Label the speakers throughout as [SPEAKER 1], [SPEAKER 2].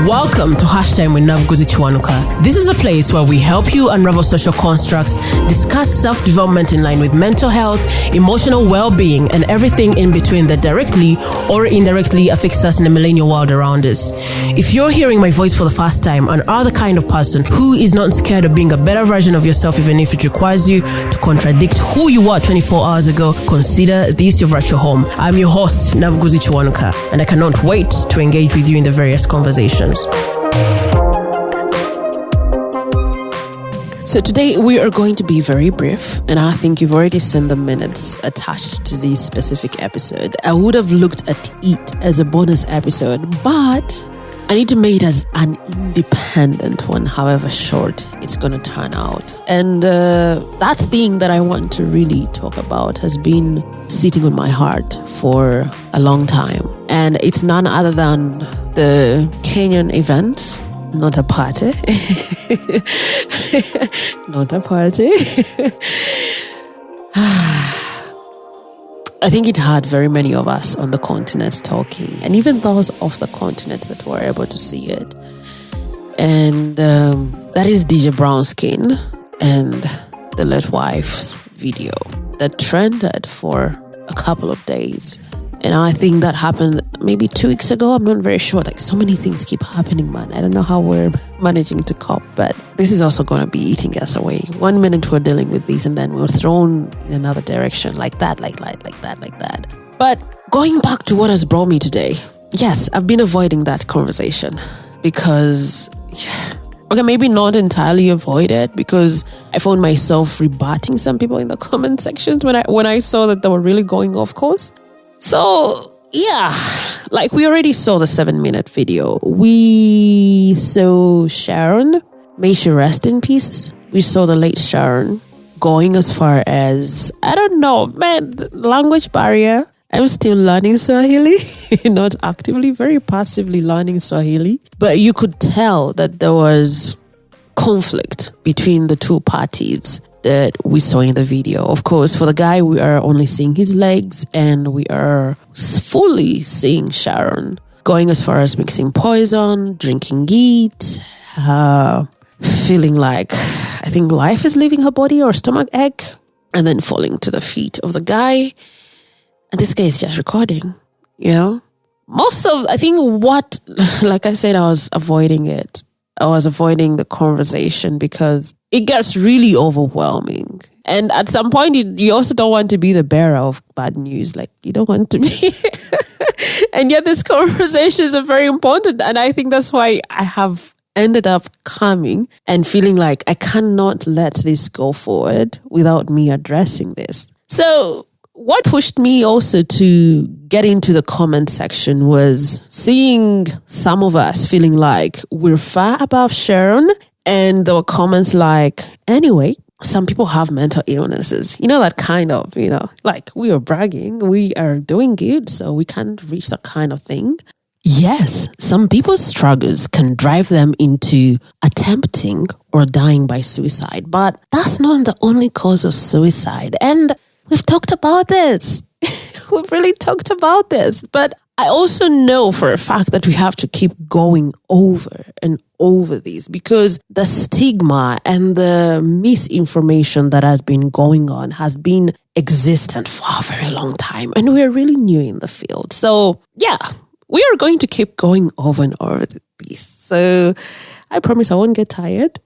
[SPEAKER 1] Welcome to Hashtime with Navguzi Chwanuka. This is a place where we help you unravel social constructs, discuss self-development in line with mental health, emotional well-being, and everything in between that directly or indirectly affects us in the millennial world around us. If you're hearing my voice for the first time and are the kind of person who is not scared of being a better version of yourself even if it requires you to contradict who you were 24 hours ago, consider this your virtual home. I'm your host, Navguzi Chwanuka, and I cannot wait to engage with you in the various conversations. So today we are going to be very brief, and I think you've already seen the minutes attached to this specific episode. I would have looked at it as a bonus episode, but I need to make it as an independent one, however short it's going to turn out. And that thing that I want to really talk about has been sitting on my heart for a long time. And it's none other than the Kenyan events, not a party. Not a party. I think it had very many of us on the continent talking, and even those off the continent that were able to see it. And that is DJ Brownskin and the Late Wife's video that trended for a couple of days. And I think that happened maybe 2 weeks ago. I'm not very sure. Like, so many things keep happening, man. I don't know how we're managing to cope, but this is also going to be eating us away. 1 minute we're dealing with this, and then we're thrown in another direction, like that. But going back to what has brought me today, yes, I've been avoiding that conversation because, okay, maybe not entirely avoid it, because I found myself rebutting some people in the comment sections when I saw that they were really going off course. So, yeah, like we already saw the 7-minute video. We saw Sharon, may she rest in peace. We saw the late Sharon going as far as, I don't know, man, language barrier. I'm still learning Swahili, not actively, very passively learning Swahili. But you could tell that there was conflict between the two parties that we saw in the video. Of course, for the guy, we are only seeing his legs, and we are fully seeing Sharon going as far as mixing poison, drinking it, feeling like, I think life is leaving her body or stomach ache, and then falling to the feet of the guy. And this guy is just recording, you know? I think like I said, I was avoiding it. I was avoiding the conversation because it gets really overwhelming. And at some point, you also don't want to be the bearer of bad news. Like, you don't want to be. And yet these conversations are very important. And I think that's why I have ended up coming and feeling like I cannot let this go forward without me addressing this. So what pushed me also to get into the comment section was seeing some of us feeling like we're far above Sharon. And there were comments like, anyway, some people have mental illnesses. You know, that kind of, like we are bragging, we are doing good, so we can't reach that kind of thing. Yes, some people's struggles can drive them into attempting or dying by suicide, but that's not the only cause of suicide. And we've talked about this. We've really talked about this. But I also know for a fact that we have to keep going over and over this, because the stigma and the misinformation that has been going on has been existent for a very long time. And we're really new in the field. So yeah, we are going to keep going over and over this. So I promise I won't get tired.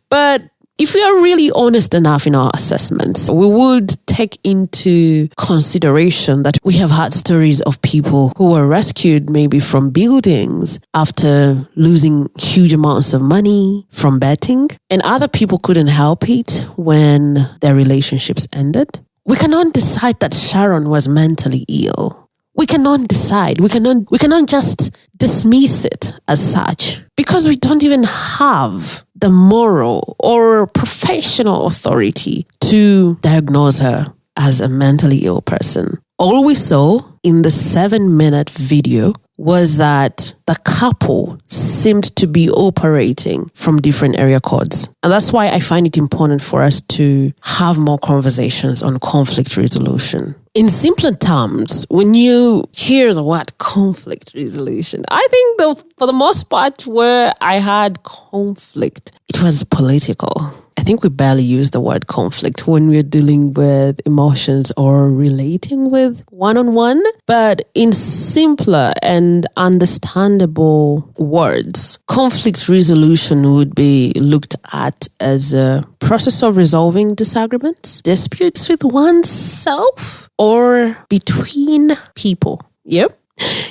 [SPEAKER 1] But if we are really honest enough in our assessments, we would take into consideration that we have had stories of people who were rescued maybe from buildings after losing huge amounts of money from betting, and other people couldn't help it when their relationships ended. We cannot decide that Sharon was mentally ill. We cannot decide. We cannot just dismiss it as such, because we don't even have the moral or professional authority to diagnose her as a mentally ill person. All we saw in the 7-minute video was that the couple seemed to be operating from different area codes. And that's why I find it important for us to have more conversations on conflict resolution. In simpler terms, when you hear the word conflict resolution, I think for the most part where I had conflict, it was political. I think we barely use the word conflict when we're dealing with emotions or relating with one-on-one. But in simpler and understandable words, conflict resolution would be looked at as a process of resolving disagreements, disputes with oneself or between people. Yep.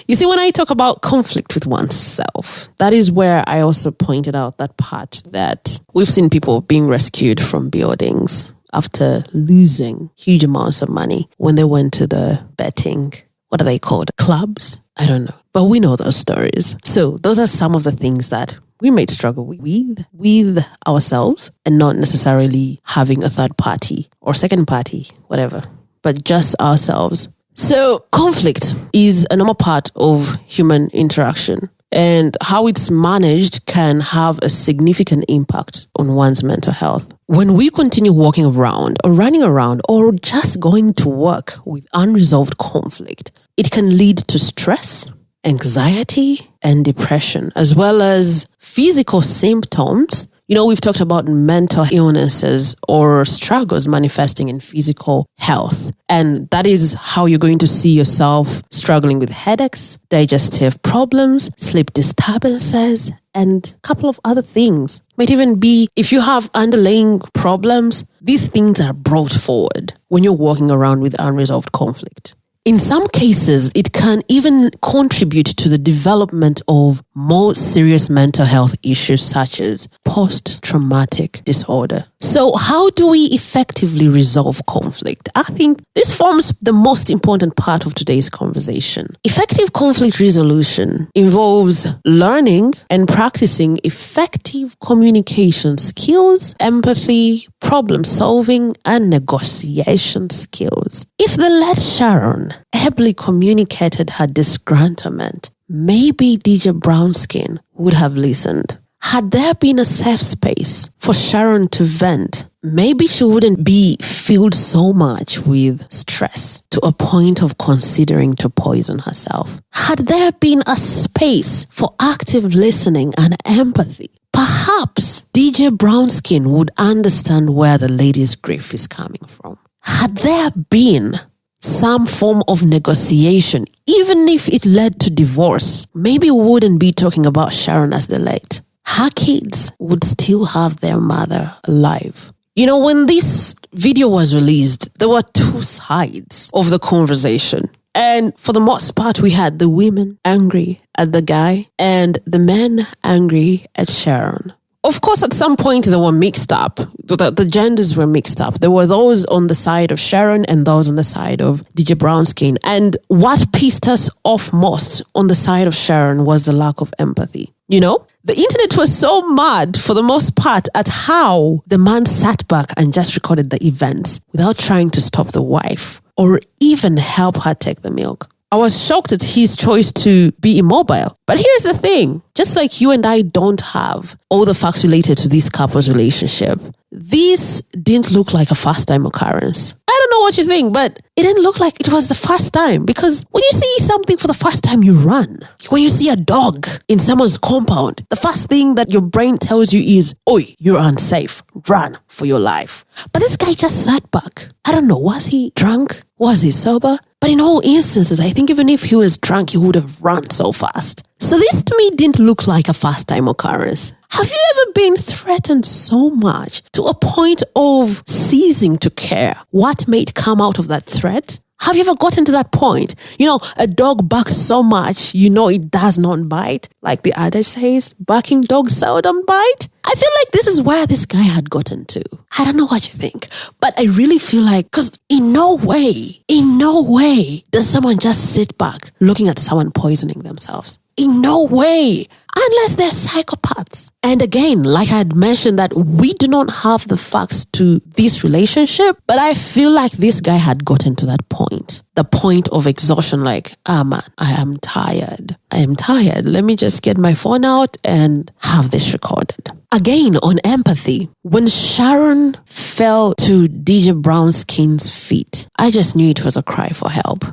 [SPEAKER 1] You see, when I talk about conflict with oneself, that is where I also pointed out that part that we've seen people being rescued from buildings after losing huge amounts of money when they went to the betting, what are they called? Clubs? I don't know. But we know those stories. So those are some of the things that we might struggle with ourselves and not necessarily having a third party or second party, whatever, but just ourselves. So conflict is a normal part of human interaction, and how it's managed can have a significant impact on one's mental health. When we continue walking around or running around or just going to work with unresolved conflict, it can lead to stress, anxiety, and depression, as well as physical symptoms. You know, we've talked about mental illnesses or struggles manifesting in physical health. And that is how you're going to see yourself struggling with headaches, digestive problems, sleep disturbances, and a couple of other things. Might even be, if you have underlying problems, these things are brought forward when you're walking around with unresolved conflict. In some cases, it can even contribute to the development of more serious mental health issues such as post-traumatic disorder. So how do we effectively resolve conflict? I think this forms the most important part of today's conversation. Effective conflict resolution involves learning and practicing effective communication skills, empathy, problem solving, and negotiation skills. If the late Sharon ably communicated her disgruntlement, maybe DJ Brownskin would have listened. Had there been a safe space for Sharon to vent, maybe she wouldn't be filled so much with stress to a point of considering to poison herself. Had there been a space for active listening and empathy, perhaps DJ Brownskin would understand where the lady's grief is coming from. Had there been some form of negotiation, even if it led to divorce, maybe we wouldn't be talking about Sharon as the late. Her kids would still have their mother alive. You know, when this video was released, there were two sides of the conversation. And for the most part, we had the women angry at the guy and the men angry at Sharon. Of course, at some point, they were mixed up. The genders were mixed up. There were those on the side of Sharon and those on the side of DJ Brownskin. And what pissed us off most on the side of Sharon was the lack of empathy. You know, the internet was so mad for the most part at how the man sat back and just recorded the events without trying to stop the wife or even help her take the milk. I was shocked at his choice to be immobile. But here's the thing. Just like you and I don't have all the facts related to this couple's relationship, this didn't look like a first-time occurrence. I don't know what you think, but it didn't look like it was the first time. Because when you see something for the first time, you run. When you see a dog in someone's compound, the first thing that your brain tells you is, oi, you're unsafe. Run for your life. But this guy just sat back. I don't know, was he drunk? Was he sober? But in all instances, I think even if he was drunk, he would have run so fast. So this to me didn't look like a first-time occurrence. Have you ever been threatened so much to a point of ceasing to care what may come out of that threat? Have you ever gotten to that point? You know, a dog barks so much, you know it does not bite. Like the adage says, barking dogs seldom bite. I feel like this is where this guy had gotten to. I don't know what you think, but I really feel like, because in no way does someone just sit back looking at someone poisoning themselves. In no way, unless they're psychopaths. And again, like I had mentioned, that we do not have the facts to this relationship, but I feel like this guy had gotten to that point. The point of exhaustion, like, man, I am tired. Let me just get my phone out and have this recorded. again, on empathy, when Sharon fell to DJ Brownskin's feet, I just knew it was a cry for help.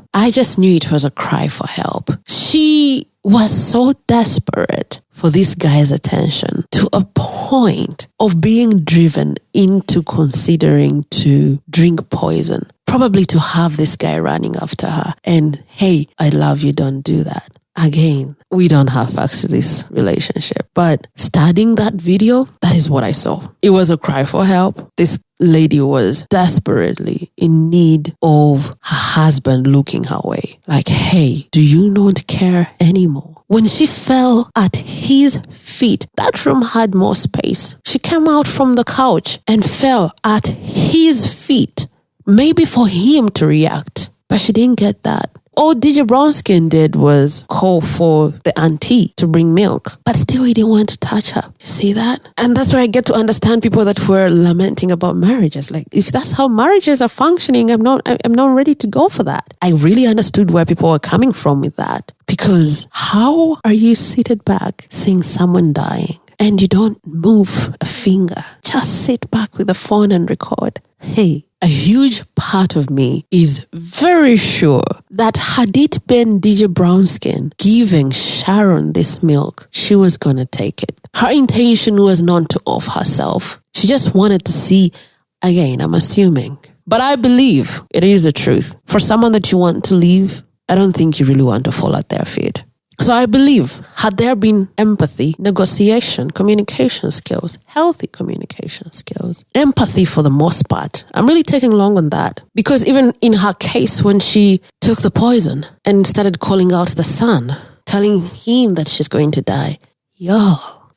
[SPEAKER 1] She was so desperate for this guy's attention to a point of being driven into considering to drink poison, probably to have this guy running after her and, hey, I love you, don't do that. Again, we don't have facts to this relationship, but studying that video, that is what I saw. It was a cry for help. This lady was desperately in need of her husband looking her way. Like, hey, do you not care anymore? When she fell at his feet, that room had more space. She came out from the couch and fell at his feet, maybe for him to react, but she didn't get that. All DJ Brownskin did was call for the auntie to bring milk, but still he didn't want to touch her. You see that? And that's where I get to understand people that were lamenting about marriages. Like, if that's how marriages are functioning, I'm not ready to go for that. I really understood where people were coming from with that. Because how are you seated back seeing someone dying and you don't move a finger? Just sit back with a phone and record. Hey, a huge part of me is very sure that had it been DJ Brownskin giving Sharon this milk, she was going to take it. Her intention was not to off herself. She just wanted to see, again, I'm assuming. But I believe it is the truth. For someone that you want to leave, I don't think you really want to fall at their feet. So I believe, had there been empathy, negotiation, communication skills, healthy communication skills, empathy for the most part, I'm really taking long on that. Because even in her case, when she took the poison and started calling out the son, telling him that she's going to die,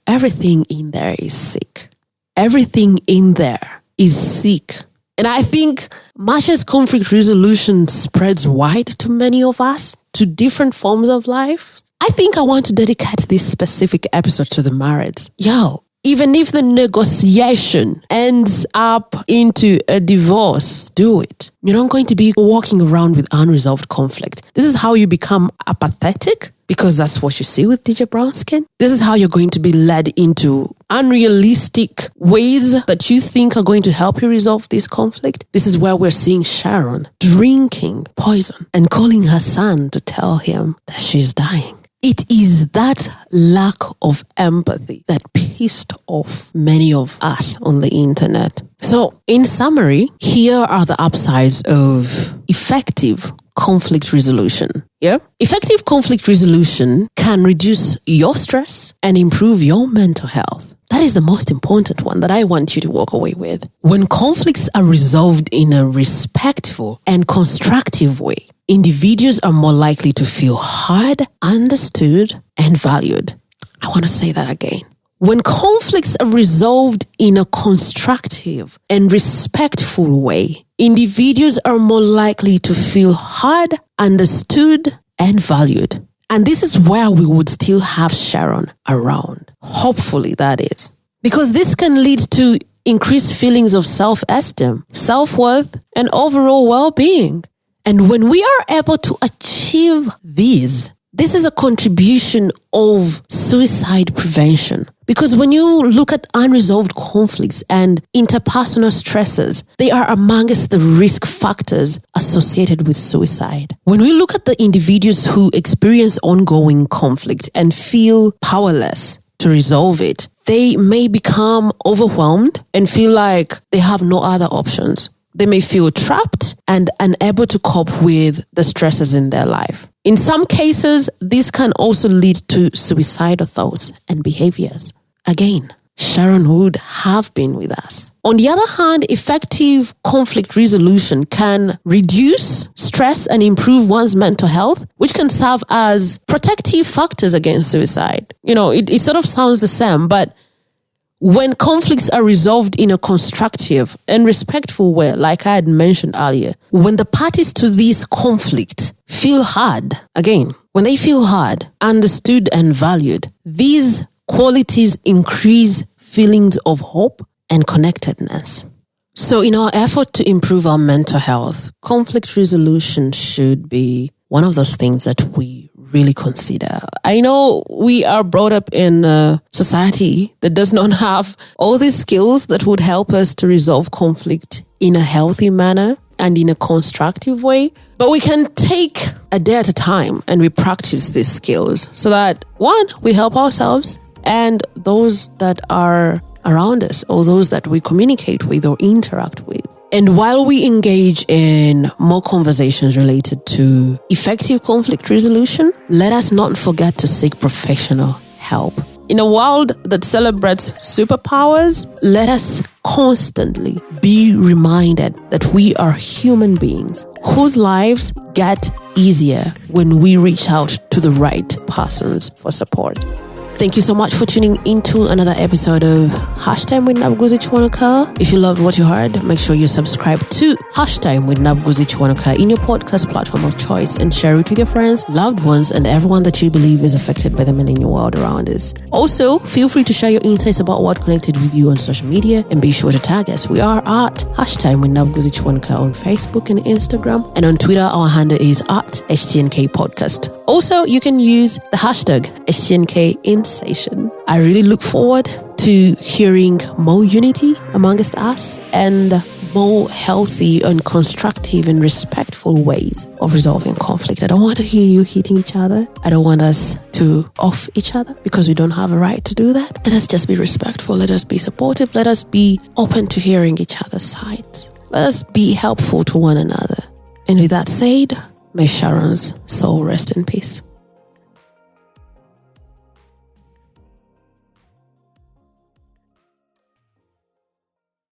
[SPEAKER 1] everything in there is sick. Everything in there is sick. And I think much as conflict resolution spreads wide to many of us, to different forms of life, I think I want to dedicate this specific episode to the marrieds. Even if the negotiation ends up into a divorce, do it. You're not going to be walking around with unresolved conflict. This is how you become apathetic, because that's what you see with DJ Brownskin. This is how you're going to be led into unrealistic ways that you think are going to help you resolve this conflict. This is where we're seeing Sharon drinking poison and calling her son to tell him that she's dying. It is that lack of empathy that pissed off many of us on the internet. So, in summary, here are the upsides of effective conflict resolution. Effective conflict resolution can reduce your stress and improve your mental health. That is the most important one that I want you to walk away with. When conflicts are resolved in a respectful and constructive way, individuals are more likely to feel heard, understood, and valued. I want to say that again. When conflicts are resolved in a constructive and respectful way, individuals are more likely to feel heard, understood, and valued. And this is where we would still have Sharon around. Hopefully, that is. Because this can lead to increased feelings of self-esteem, self-worth, and overall well-being. And when we are able to achieve these, this is a contribution of suicide prevention. Because when you look at unresolved conflicts and interpersonal stresses, they are amongst the risk factors associated with suicide. When we look at the individuals who experience ongoing conflict and feel powerless to resolve it, they may become overwhelmed and feel like they have no other options. They may feel trapped and unable to cope with the stresses in their life. In some cases, this can also lead to suicidal thoughts and behaviors. Again, Sharon would have been with us. On the other hand, effective conflict resolution can reduce stress and improve one's mental health, which can serve as protective factors against suicide. It sort of sounds the same, but when conflicts are resolved in a constructive and respectful way, like I had mentioned earlier, when the parties to this conflict feel heard, when they feel heard, understood, and valued, these qualities increase feelings of hope and connectedness. So in our effort to improve our mental health, conflict resolution should be one of those things that we really consider. I know we are brought up in a society that does not have all these skills that would help us to resolve conflict in a healthy manner and in a constructive way. But we can take a day at a time and we practice these skills so that, one, we help ourselves and those that are around us or those that we communicate with or interact with. And while we engage in more conversations related to effective conflict resolution, let us not forget to seek professional help. In a world that celebrates superpowers, let us constantly be reminded that we are human beings whose lives get easier when we reach out to the right persons for support. Thank you so much for tuning into another episode of Hashtime with Nabguzi Chwanuka. If you loved what you heard, make sure you subscribe to Hashtime with Nabguzi Chwanuka in your podcast platform of choice and share it with your friends, loved ones, and everyone that you believe is affected by the millennial world around us. Also, feel free to share your insights about what connected with you on social media and be sure to tag us. We are at Hashtime with Nabguzi Chwanuka on Facebook and Instagram, and on Twitter our handle is at HTNK Podcast. Also, you can use the hashtag HTNKInsation. I really look forward to hearing more unity amongst us and more healthy and constructive and respectful ways of resolving conflict. I don't want to hear you hitting each other. I don't want us to off each other because we don't have a right to do that. Let us just be respectful. Let us be supportive. Let us be open to hearing each other's sides. Let us be helpful to one another. And with that said, may Sharon's soul rest in peace.